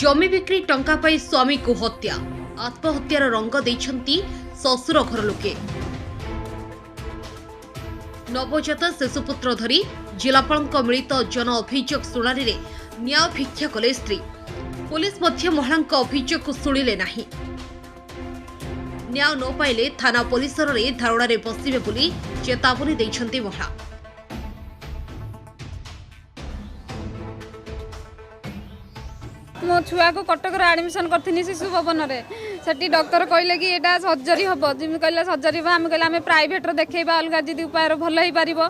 जमी बिक्री टंका पाई स्वामी को हत्या आत्महत्यार रंग देइछंती ससुर घर लोके। नवजात शिशुपुत्र धरी जिलापालक मिलित जन अभियोग शुणानी रे न्याय भिक्षा कले स्त्री। पुलिस मध्य महिला अभियोग को शुणिले नाही। न्याय न पाइले थाना परिसर रे धारणा रे बसिबे बोली चेतावनी देइछंती महिला। मो छुआ को कटक आडमिशन करथिनी शिशु भवन रे सेठी डॉक्टर कहले कि एटा सर्जरी हबो जिम कहले सर्जरी आम कहले आम प्राइवेट रे देखैबा अलगा जिदी उपाय भल होई परिबो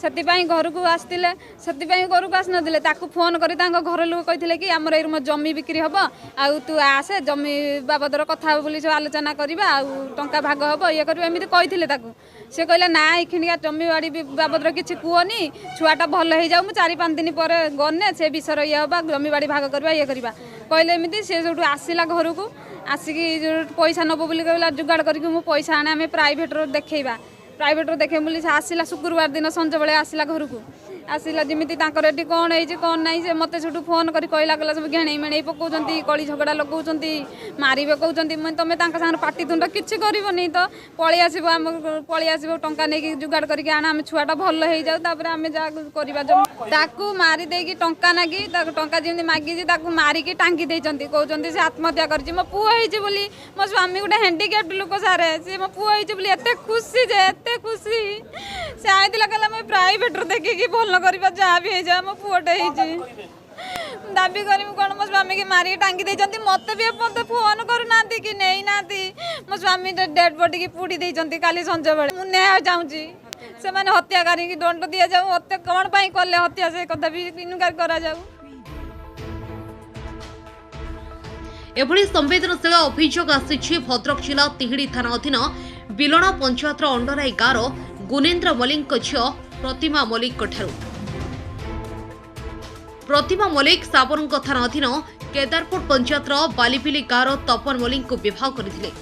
सेति पई घर को आस्तिले सेति पई घर को आसनदिले ताकू फोन करी तांको घर लोक कहिथिले कि हमर एरम जमी बिक्री हबो आ तू आसे जमी बाबदर कथा बोली आलोचना करबा आ टंका भाग हबो ये करबा एमिति कहिथिले ताकू से कहले ना इखिनिया जमी बाड़ी बाबदर किछि कुओनी छुआटा भल होई जाऊ मु 4-5 दिन पर गने से विषय ये हबा जमी बाड़ी भाग करबा ये करबा कहले एमिति से जोटू आसिला घर को आसिकी पैसा नब बोली कहला जुगाड़ करके मु पैसा आने आम प्राइवेट रो देखैबा प्राइवेट रो देखे बोली आसिला शुक्रवार दिन संज बेले आसिला घर को आसिला जमी तांकर एटी कौन है कौन नहीं से मत से फोन कर कहला गला सब घेणे मेणे पकाउछंती कली झगड़ा लगाउछंती मारिबे कहउछंती मैं तमे तांका सागर पाटी तुंड किछि करबोनी तो पळी आसीबो हम पळी आसीबो टंका नेकी जुगाड़ करके आना हम छुआटा भल हो जाऊ तापर आम जा करबा ताकू मारी देकी टंका नागी ताकू टंका जेमि मागी जे ताकू मारी के टांगी देचंती कहउछंती से आत्महत्या करछि मो पुओ हेछि बोली मो स्वामी गुटे हैंडीकैप्ड लोक सारे से मो पुओ हेछि बोली एते खुशी जे एते खुशी से आइदिला कहला मैं प्राइवेट रो देखि कि भल करबा जा भी हे जा मो पुओटे हेछि दाबी करी कौन मो स्वामी के मारी टांगी देचंती मते भी मते फोन करू नांती कि नै नांती मो स्वामी डेड बॉडी की पुडी देचंती काली संज बेले मु न्याय चाहूची से माने हत्याकारी की दंड दिया जाऊ हत्या कौन पाई करले हत्या से कदा भी इनकार करा जाऊ। एभली संवेदनशील अभियोग आसी भद्रक जिला तिहिड़ी थाना अधीन बिलणा पंचायतर अंडराई गाँव गुनेन्द्र मल्लिक झील प्रतिमा मल्लिक ठारू। प्रतिमा मल्लिक साबरंग थाना अधीन केदारपुर पंचायतर बालीपिली गाँव तपन मल्लिक को विवाह करथिले।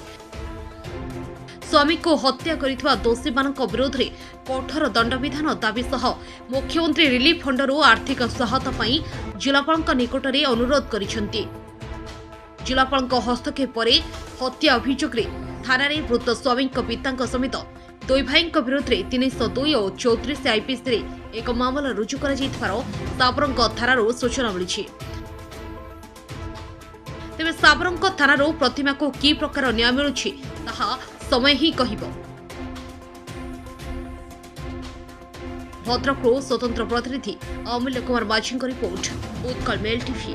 स्वामी को हत्या करिथिबा दोषी मानक विरोध में कठोर दंडविधान दाबी सह मुख्यमंत्री रिलीफ फंडरू आर्थिक सहायता पाई जिलापालक निकट में अनुरोध करिसेंती। जिलापालक हस्तक्षेप पर हत्या अभियोग थाना मृत स्वामी पिता समेत दुई भाई विरोध में 302 और 34 आईपीसी रे एक मामला रुजु कर साबरंग थाना सूचना मिली। तेज साबरंग थाना प्रतिमा को कि प्रकार न्याय मिलुछि ताहा समय ही कहिबो। भद्रक स्वतंत्र प्रतिनिधि अमूल्य कुमार माझी रिपोर्ट उत्कल मेल टीवी।